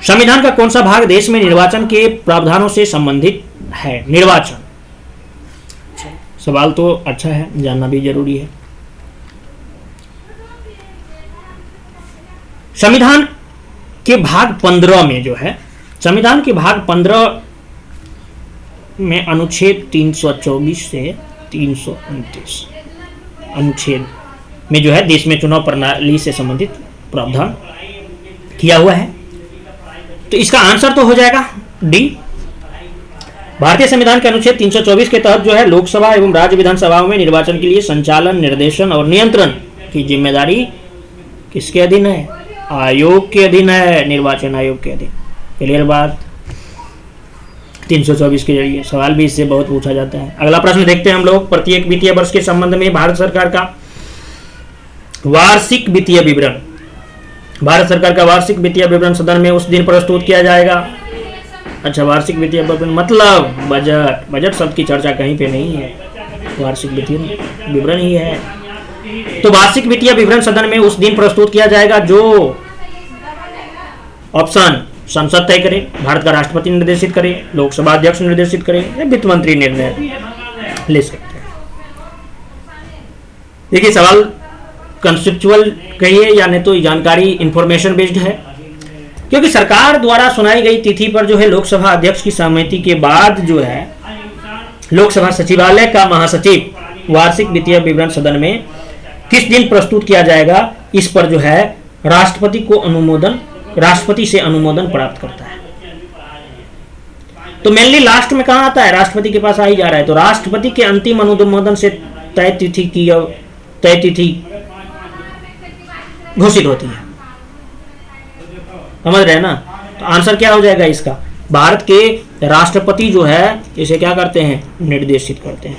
संविधान का कौन सा भाग देश में निर्वाचन के प्रावधानों से संबंधित है? निर्वाचन, सवाल तो अच्छा है, जानना भी जरूरी है। संविधान के भाग 15 में जो है, संविधान के भाग 15 में अनुच्छेद 324 से 329 अनुच्छेद में जो है देश में चुनाव प्रणाली से संबंधित प्रावधान किया हुआ है। तो इसका आंसर तो हो जाएगा डी। भारतीय संविधान के अनुच्छेद 324 के तहत जो है लोकसभा एवं राज्य विधानसभाओं में निर्वाचन के लिए संचालन, निर्देशन और नियंत्रण की जिम्मेदारी किसके अधीन है? आयोग के अधीन है, निर्वाचन आयोग के अधीन। क्लियर बात। 324 के जरिए सवाल भी इससे बहुत पूछा जाता है। अगला प्रश्न देखते हैं हम लोग। प्रत्येक वित्तीय वर्ष के संबंध में भारत सरकार का वार्षिक वित्तीय विवरण, भारत सरकार का वार्षिक वित्तीय विवरण सदन में उस दिन प्रस्तुत किया जाएगा। अच्छा, वार्षिक वित्तीय विवरण मतलब बजट। बजट शब्द की चर्चा कहीं पे नहीं है, वार्षिक वित्तीय विवरण ही है। तो वार्षिक वित्तीय विवरण सदन में उस दिन प्रस्तुत किया जाएगा जो ऑप्शन संसद तय करे, भारत का राष्ट्रपति निर्देशित करे, लोकसभा अध्यक्ष निर्देशित करे या वित्त मंत्री निर्णय ले सकते हैं। देखिए सवाल कंसेप्चुअल कहिए या नहीं तो जानकारी इंफॉर्मेशन बेस्ड है, क्योंकि सरकार द्वारा सुनाई गई तिथि पर जो है लोकसभा अध्यक्ष की सहमति के बाद जो है लोकसभा सचिवालय का महासचिव वार्षिक वित्तीय विवरण सदन में किस दिन प्रस्तुत किया जाएगा, इस पर जो है राष्ट्रपति से अनुमोदन प्राप्त करता है। तो मेनली लास्ट में कहाँ आता है, राष्ट्रपति के पास आ ही जा रहा है। तो राष्ट्रपति के अंतिम अनुमोदन से तय तिथि घोषित होती है। समझ रहे हैं ना। तो आंसर क्या हो जाएगा इसका, भारत के राष्ट्रपति जो है इसे क्या करते हैं, निर्देशित करते हैं।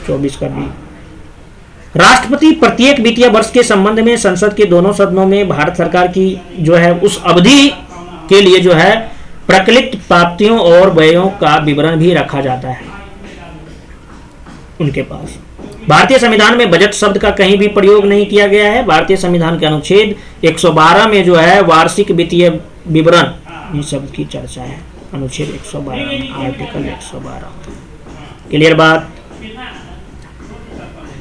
24 कर दी। राष्ट्रपति प्रत्येक वित्तीय वर्ष के संबंध में संसद के दोनों सदनों में भारत सरकार की जो है उस अवधि के लिए जो है प्रकलित प्राप्तियों और व्ययों का विवरण भी रखा जाता है उनके पास। भारतीय संविधान में बजट शब्द का कहीं भी प्रयोग नहीं किया गया है। भारतीय संविधान के अनुच्छेद 112 में जो है वार्षिक वित्तीय विवरण इस शब्द की चर्चा है। अनुच्छेद 112 में, आर्टिकल 112। क्लियर बात।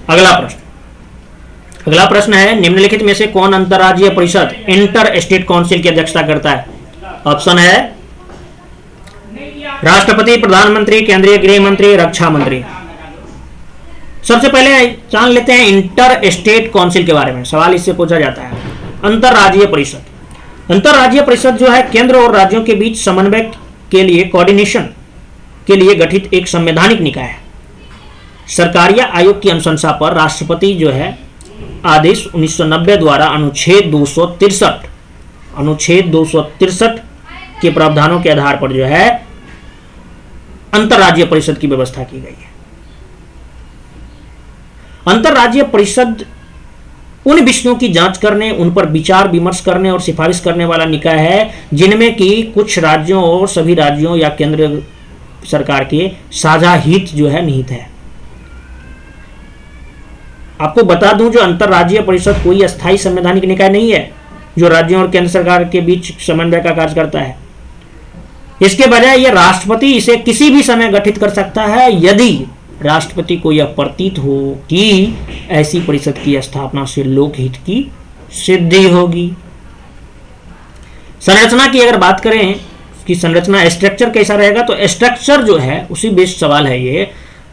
अगला प्रश्न है, निम्नलिखित में से कौन अंतर्राज्यीय परिषद इंटर स्टेट काउंसिल की अध्यक्षता करता है। ऑप्शन है राष्ट्रपति, प्रधानमंत्री, केंद्रीय गृह मंत्री, रक्षा मंत्री। सबसे पहले जान लेते हैं इंटर स्टेट काउंसिल के बारे में। सवाल इससे पूछा जाता है। अंतर्राज्यीय परिषद। अंतर्राज्यीय परिषद जो है केंद्र और राज्यों के बीच समन्वय के लिए, कोऑर्डिनेशन के लिए गठित एक संवैधानिक निकाय है। सरकारीय आयोग की अनुशंसा पर राष्ट्रपति जो है आदेश 1990 द्वारा अनुच्छेद 263 के प्रावधानों के आधार पर जो है अंतर्राज्यीय परिषद की व्यवस्था की गई है। अंतर्राज्यीय परिषद उन विषयों की जांच करने, उन पर विचार विमर्श करने और सिफारिश करने वाला निकाय है जिनमें कि कुछ राज्यों और सभी राज्यों या केंद्र सरकार के साझा हित जो है निहित है। आपको बता दूं, जो अंतर्राज्यीय परिषद कोई अस्थायी संवैधानिक निकाय नहीं है जो राज्यों और केंद्र सरकार के बीच समन्वय का कार्य करता है। इसके बजाय यह राष्ट्रपति इसे किसी भी समय गठित कर सकता है यदि राष्ट्रपति को यह प्रतीत हो कि ऐसी परिषद की स्थापना से लोकहित की सिद्धि होगी। संरचना की अगर बात करें कि संरचना स्ट्रक्चर कैसा रहेगा, तो स्ट्रक्चर जो है उसी बेस्ड सवाल है ये।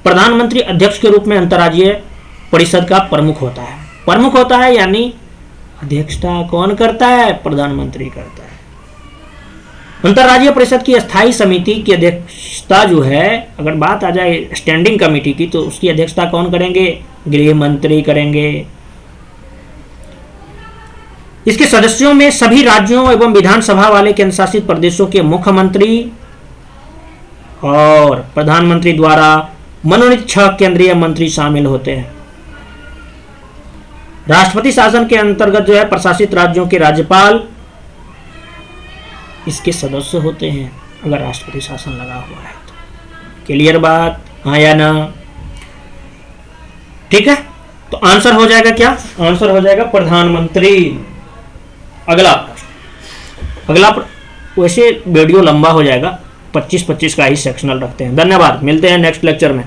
प्रधानमंत्री अध्यक्ष के रूप में अंतर्राज्यीय परिषद का प्रमुख होता है। प्रमुख होता है यानी अध्यक्षता कौन करता है, प्रधानमंत्री करता है। अंतर्राज्यीय परिषद की स्थायी समिति की अध्यक्षता जो है, अगर बात आ जाए स्टैंडिंग कमेटी की, तो उसकी अध्यक्षता कौन करेंगे, गृह मंत्री करेंगे। इसके सदस्यों में सभी राज्यों एवं विधानसभा वाले केंद्र शासित प्रदेशों के मुख्यमंत्री और प्रधानमंत्री द्वारा मनोनीत 6 केंद्रीय मंत्री शामिल होते हैं। राष्ट्रपति शासन के अंतर्गत जो है प्रशासित राज्यों के राज्यपाल इसके सदस्य होते हैं अगर राष्ट्रपति शासन लगा हुआ है तो। क्लियर बात, हाँ या ना। ठीक है, तो आंसर हो जाएगा क्या, आंसर हो जाएगा प्रधानमंत्री। अगला वैसे वीडियो लंबा हो जाएगा, 25-25 का ही सेक्शनल रखते हैं। धन्यवाद, मिलते हैं नेक्स्ट लेक्चर में।